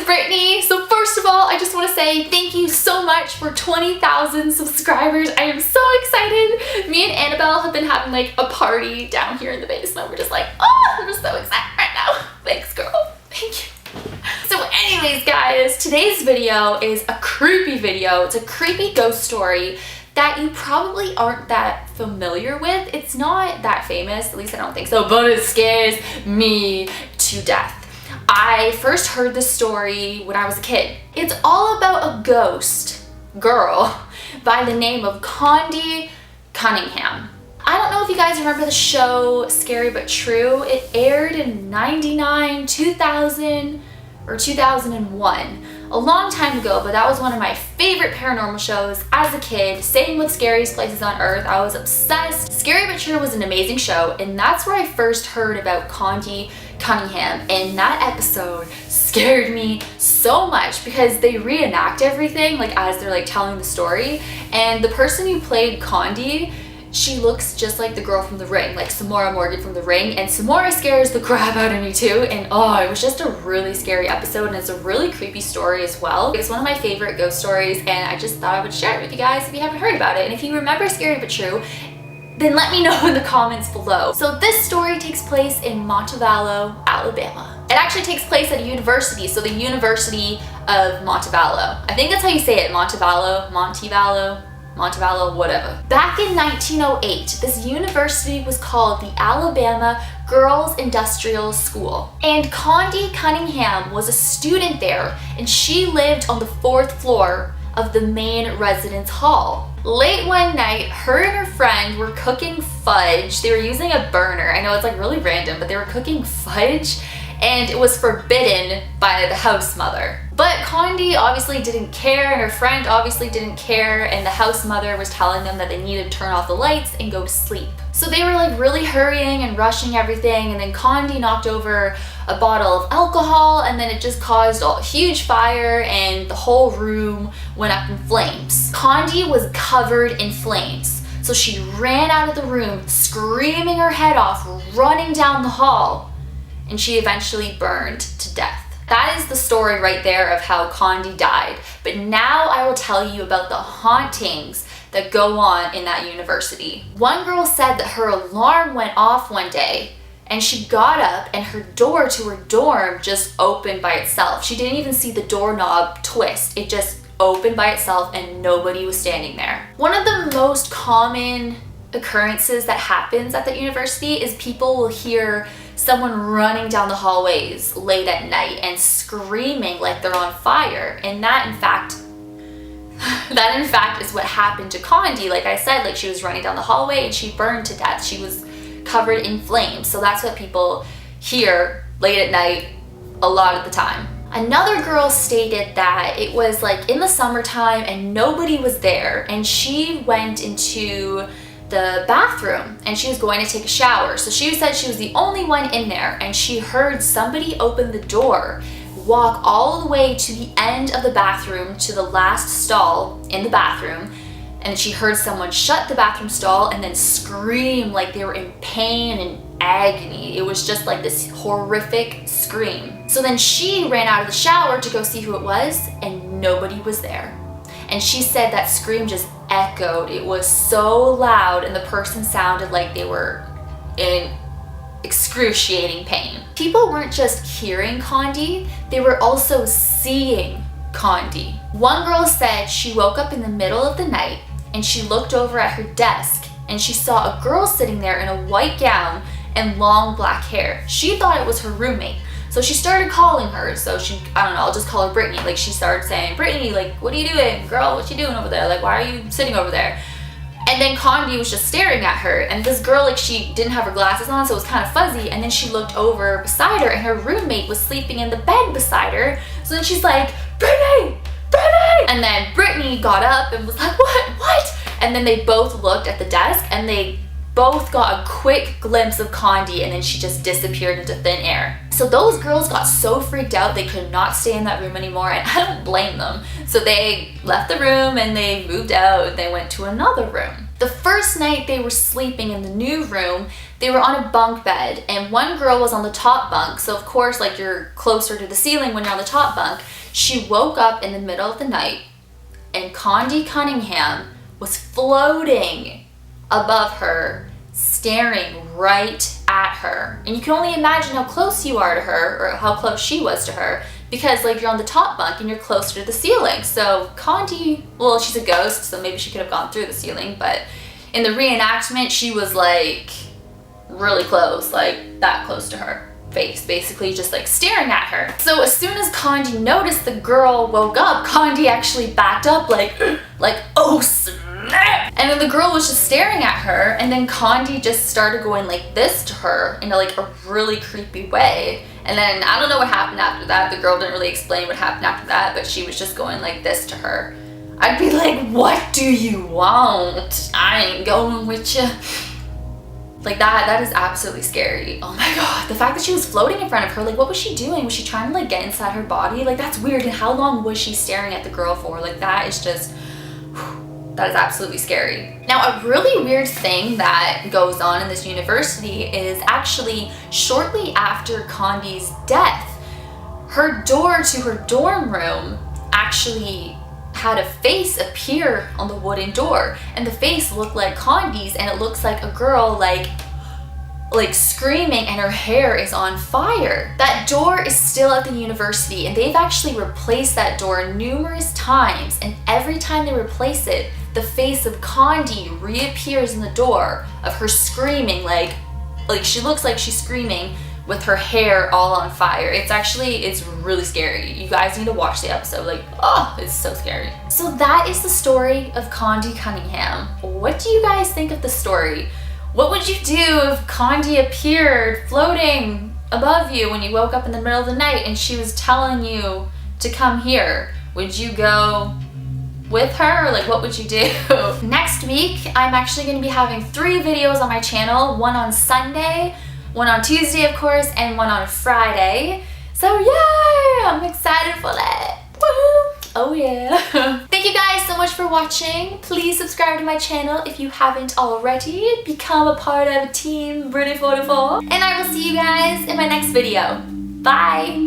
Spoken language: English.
Brittany. So first of all, I just want to say thank you so much for 20,000 subscribers. I am so excited. Me and Annabelle have been having like a party down here in the basement. We're just like, oh, I'm just so excited right now. Thanks, girl. Thank you. So anyways, guys, today's video is a creepy video. It's a creepy ghost story that you probably aren't that familiar with. It's not that famous, at least I don't think so, but it scares me to death. I first heard this story when I was a kid. It's all about a ghost girl by the name of Condie Cunningham. I don't know if you guys remember the show Scary But True. It aired in 99, 2000, or 2001. A long time ago, but that was one of my favorite paranormal shows as a kid. Same with Scariest Places on Earth. I was obsessed. Scary But True was an amazing show, and that's where I first heard about Condie Cunningham, and that episode scared me so much because they reenact everything like as they're like telling the story, and the person who played Condie, she looks just like the girl from The Ring, like Samara Morgan from The Ring, and Samara scares the crap out of me too, and oh, it was just a really scary episode, and it's a really creepy story as well. It's one of my favorite ghost stories, and I just thought I would share it with you guys if you haven't heard about it. And if you remember Scary But True, then let me know in the comments below. So this story takes place in Montevallo, Alabama. It actually takes place at a university, so the University of Montevallo. I think that's how you say it, Montevallo, whatever. Back in 1908, this university was called the Alabama Girls Industrial School. And Condie Cunningham was a student there, and she lived on the 4th floor of the main residence hall. Late one night, her and her friend were cooking fudge. They were using a burner. I know it's like really random, but they were cooking fudge, and it was forbidden by the house mother. But Condie obviously didn't care, and her friend obviously didn't care, and the house mother was telling them that they needed to turn off the lights and go to sleep. So they were like really hurrying and rushing everything, and then Condie knocked over a bottle of alcohol, and then it just caused a huge fire, and the whole room went up in flames. Condie was covered in flames, so she ran out of the room, screaming her head off, running down the hall, and she eventually burned to death. That is the story right there of how Condie died. But now I will tell you about the hauntings that go on in that university. One girl said that her alarm went off one day, and she got up and her door to her dorm just opened by itself. She didn't even see the doorknob twist. It just opened by itself and nobody was standing there. One of the most common occurrences that happens at the university is people will hear someone running down the hallways late at night and screaming like they're on fire. And that in fact is what happened to Condie. Like I said, like she was running down the hallway and she burned to death. She was covered in flames. So that's what people hear late at night a lot of the time. Another girl stated that it was like in the summertime and nobody was there, and she went into the bathroom and she was going to take a shower. So she said she was the only one in there, and she heard somebody open the door, walk all the way to the end of the bathroom to the last stall in the bathroom, and she heard someone shut the bathroom stall and then scream like they were in pain and agony. It was just like this horrific scream. So then she ran out of the shower to go see who it was, and nobody was there. And she said that scream just echoed. It was so loud, and the person sounded like they were in excruciating pain. People weren't just hearing Condie, they were also seeing Condie. One girl said she woke up in the middle of the night and she looked over at her desk and she saw a girl sitting there in a white gown and long black hair. She thought it was her roommate. So she started calling her. So I don't know, I'll just call her Brittany. Like she started saying, Brittany, like, what are you doing? Girl, what you doing over there? Like, why are you sitting over there? And then Condie was just staring at her. And this girl, like, she didn't have her glasses on, so it was kind of fuzzy. And then she looked over beside her and her roommate was sleeping in the bed beside her. So then she's like, Brittany, Brittany! And then Brittany got up and was like, what? And then they both looked at the desk and they both got a quick glimpse of Condie, and then she just disappeared into thin air. So those girls got so freaked out they could not stay in that room anymore, and I don't blame them. So they left the room and they moved out and they went to another room. The first night they were sleeping in the new room, they were on a bunk bed, and one girl was on the top bunk, so of course, like, you're closer to the ceiling when you're on the top bunk. She woke up in the middle of the night, and Condie Cunningham was floating above her, staring right at her. And you can only imagine how close you are to her, or how close she was to her, because, like, you're on the top bunk and you're closer to the ceiling. So Condie, well, she's a ghost, so maybe she could have gone through the ceiling, but in the reenactment, she was, like, really close, like, that close to her face, basically just, like, staring at her. So as soon as Condie noticed the girl woke up, Condie actually backed up, like, oh snap! And then the girl was just staring at her, and then Condie just started going like this to her in, like, a really creepy way. And then I don't know what happened after that. The girl didn't really explain what happened after that, but she was just going like this to her. I'd be like, what do you want? I ain't going with you. Like, that is absolutely scary. Oh my god. The fact that she was floating in front of her, like, what was she doing? Was she trying to, like, get inside her body? Like, that's weird. And how long was she staring at the girl for? Like, that is just, that is absolutely scary. Now, a really weird thing that goes on in this university is actually shortly after Condie's death, her door to her dorm room actually had a face appear on the wooden door, and the face looked like Condie's, and it looks like a girl like screaming, and her hair is on fire. That door is still at the university, and they've actually replaced that door numerous times, and every time they replace it, the face of Condie reappears in the door of her screaming, like she looks like she's screaming with her hair all on fire. It's really scary. You guys need to watch the episode. Like, oh, it's so scary. So that is the story of Condie Cunningham. What do you guys think of the story? What would you do if Condie appeared floating above you when you woke up in the middle of the night and she was telling you to come here? Would you go with her, or like, what would you do? Next week, I'm actually going to be having 3 videos on my channel, one on Sunday, one on Tuesday, of course, and one on Friday. So yay! I'm excited for that. Woohoo! Oh yeah. Thank you guys so much for watching. Please subscribe to my channel if you haven't already. Become a part of Team Brittany 44. And I will see you guys in my next video. Bye!